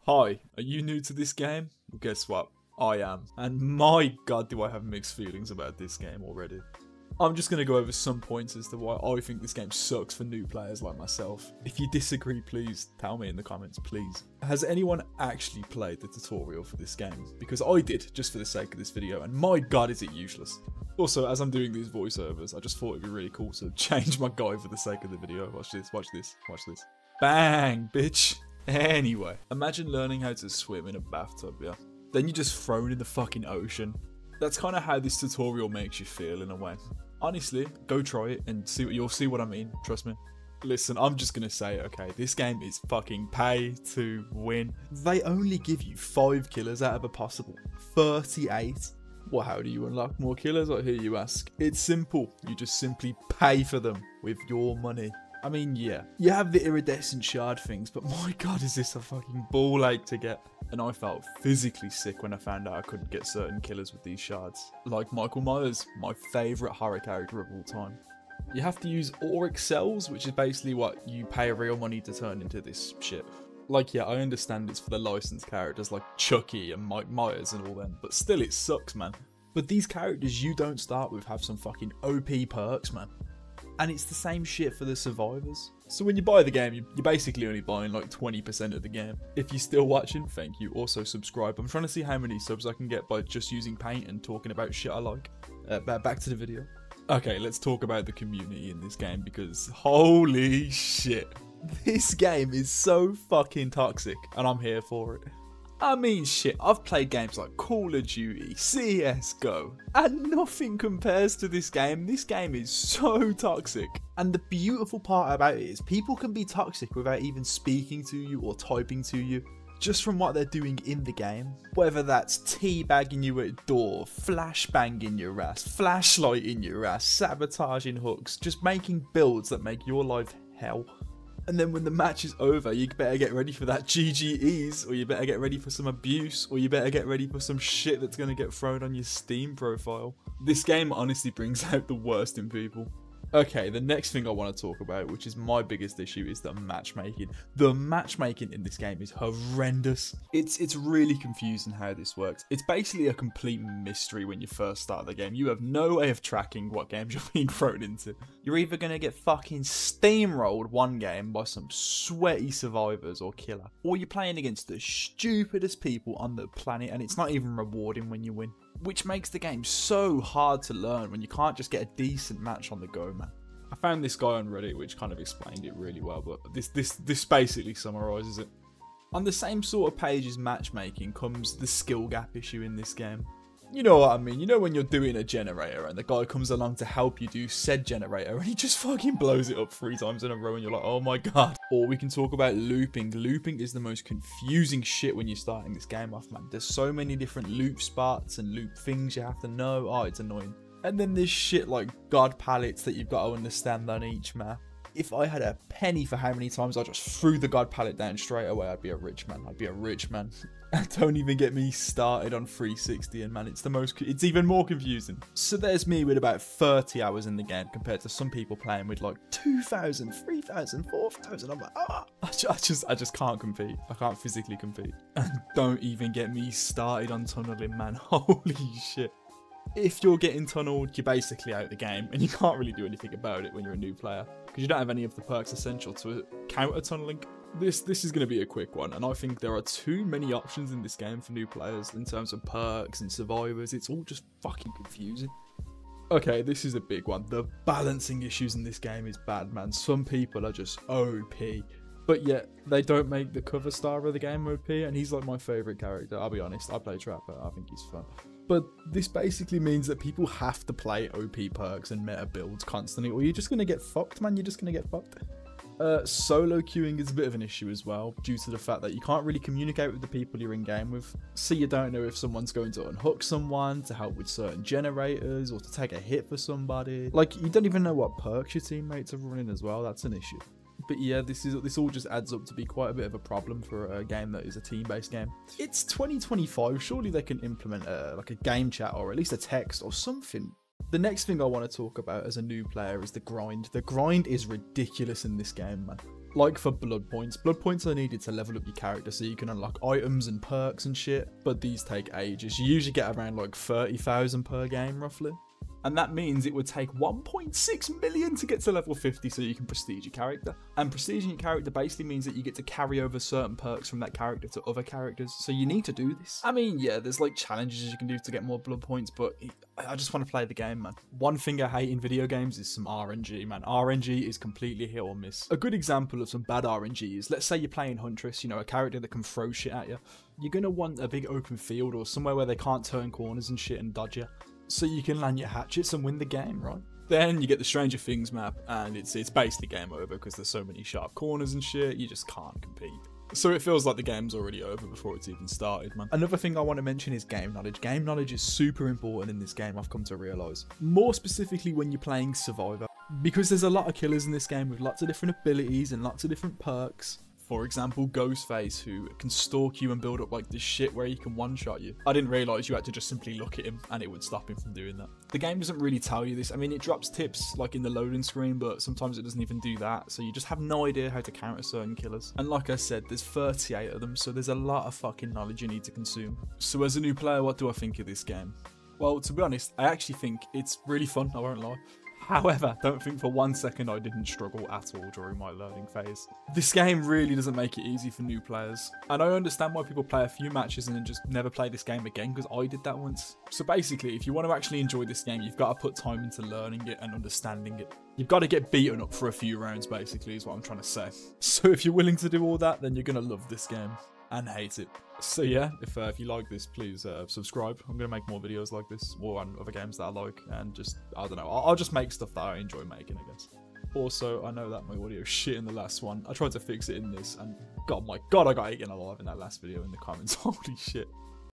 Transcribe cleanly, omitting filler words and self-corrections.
Hi, are you new to this game? Well, guess what? I am. And my god, do I have mixed feelings about this game already. I'm just going to go over some points as to why I think this game sucks for new players like myself. If you disagree, please tell me in the comments, please. Has anyone actually played the tutorial for this game? Because I did, just for the sake of this video, and my god is it useless. Also, as I'm doing these voiceovers, I just thought it'd be really cool to change my guy for the sake of the video. Watch this, watch this, watch this. Bang, bitch. Anyway, imagine learning how to swim in a bathtub, yeah? Then you're just thrown in the fucking ocean. That's kind of how this tutorial makes you feel in a way. Honestly, go try it and see you'll see what I mean, trust me. Listen, I'm just gonna say, okay, this game is fucking pay to win. They only give you 5 killers out of a possible 38. Well, how do you unlock more killers, I hear you ask? It's simple, you just simply pay for them with your money. I mean, yeah, you have the iridescent shard things, but my god, is this a fucking ball ache to get? And I felt physically sick when I found out I couldn't get certain killers with these shards. Like Michael Myers, my favourite horror character of all time. You have to use auric cells, which is basically what you pay real money to turn into this shit. Like, yeah, I understand it's for the licensed characters like Chucky and Mike Myers and all them, but still it sucks, man. But these characters you don't start with have some fucking OP perks, man. And it's the same shit for the survivors. So when you buy the game, you're basically only buying like 20% of the game. If you're still watching, thank you. Also subscribe. I'm trying to see how many subs I can get by just using paint and talking about shit I like. Back to the video. Okay, let's talk about the community in this game because holy shit. This game is so fucking toxic and I'm here for it. I mean shit, I've played games like Call of Duty, CSGO, and nothing compares to this game. This game is so toxic. And the beautiful part about it is people can be toxic without even speaking to you or typing to you, just from what they're doing in the game. Whether that's teabagging you at door, flashbanging your ass, flashlighting your ass, sabotaging hooks, just making builds that make your life hell. And then when the match is over, you better get ready for that GGEs, or you better get ready for some abuse, or you better get ready for some shit that's going to get thrown on your Steam profile. This game honestly brings out the worst in people. Okay, the next thing I want to talk about, which is my biggest issue, is the matchmaking. The matchmaking in this game is horrendous. It's really confusing how this works. It's basically a complete mystery when you first start the game. You have no way of tracking what games you're being thrown into. You're either going to get fucking steamrolled one game by some sweaty survivors or killer, or you're playing against the stupidest people on the planet and it's not even rewarding when you win. Which makes the game so hard to learn when you can't just get a decent match on the go, man. I found this guy on Reddit which kind of explained it really well, but this basically summarises it. On the same sort of page as matchmaking comes the skill gap issue in this game. You know what I mean, you know when you're doing a generator and the guy comes along to help you do said generator and he just fucking blows it up 3 times in a row and you're like, oh my god. Or we can talk about looping. Looping is the most confusing shit when you're starting this game off, man. There's so many different loop spots and loop things you have to know. Oh, it's annoying. And then there's shit like god palettes that you've got to understand on each map. If I had a penny for how many times I just threw the god palette down straight away, I'd be a rich man. I'd be a rich man. Don't even get me started on 360 and man, it's even more confusing. So there's me with about 30 hours in the game compared to some people playing with like 2,000, 3,000, 4,000. I'm like, I just can't compete. I can't physically compete. And don't even get me started on tunneling, man. Holy shit. If you're getting tunneled, you're basically out of the game and you can't really do anything about it when you're a new player because you don't have any of the perks essential to counter tunneling. This is going to be a quick one, and I think there are too many options in this game for new players in terms of perks and survivors. It's all just fucking confusing. Okay, this is a big one. The balancing issues in this game is bad, man. Some people are just OP, but yet they don't make the cover star of the game OP, and he's like my favourite character. I'll be honest, I play Trapper, I think he's fun. But this basically means that people have to play OP perks and meta builds constantly, or you're just going to get fucked, man. You're just going to get fucked. Solo queuing is a bit of an issue as well, due to the fact that you can't really communicate with the people you're in game with. So you don't know if someone's going to unhook someone to help with certain generators or to take a hit for somebody. Like, you don't even know what perks your teammates are running as well. That's an issue. But yeah, this all just adds up to be quite a bit of a problem for a game that is a team-based game. It's 2025, surely they can implement like a game chat or at least a text or something. The next thing I want to talk about as a new player is the grind. The grind is ridiculous in this game, man. Like for blood points are needed to level up your character so you can unlock items and perks and shit, but these take ages. You usually get around like 30,000 per game roughly. And that means it would take 1.6 million to get to level 50 so you can prestige your character. And prestiging your character basically means that you get to carry over certain perks from that character to other characters. So you need to do this. I mean, yeah, there's like challenges you can do to get more blood points, but I just want to play the game, man. One thing I hate in video games is some RNG, man. RNG is completely hit or miss. A good example of some bad RNG is, let's say you're playing Huntress, you know, a character that can throw shit at you. You're going to want a big open field or somewhere where they can't turn corners and shit and dodge you, so you can land your hatchets and win the game, right? Then you get the Stranger Things map, and it's basically game over because there's so many sharp corners and shit, you just can't compete. So it feels like the game's already over before it's even started, man. Another thing I want to mention is game knowledge. Game knowledge is super important in this game, I've come to realise. More specifically when you're playing Survivor. Because there's a lot of killers in this game with lots of different abilities and lots of different perks. For example, Ghostface, who can stalk you and build up like this shit where he can one-shot you. I didn't realise you had to just simply look at him and it would stop him from doing that. The game doesn't really tell you this. I mean, it drops tips like in the loading screen, but sometimes it doesn't even do that. So you just have no idea how to counter certain killers. And like I said, there's 38 of them, so there's a lot of fucking knowledge you need to consume. So as a new player, what do I think of this game? Well, to be honest, I actually think it's really fun, I won't lie. However, don't think for 1 second I didn't struggle at all during my learning phase. This game really doesn't make it easy for new players. And I understand why people play a few matches and then just never play this game again, because I did that once. So basically, if you want to actually enjoy this game, you've got to put time into learning it and understanding it. You've got to get beaten up for a few rounds, basically, is what I'm trying to say. So if you're willing to do all that, then you're going to love this game and hate it. So yeah, if you like this, please subscribe. I'm going to make more videos like this, or on other games that I like, and just, I don't know, I'll just make stuff that I enjoy making, I guess. Also, I know that my audio shit in the last one. I tried to fix it in this, and God, my God, I got eaten alive in that last video in the comments. Holy shit.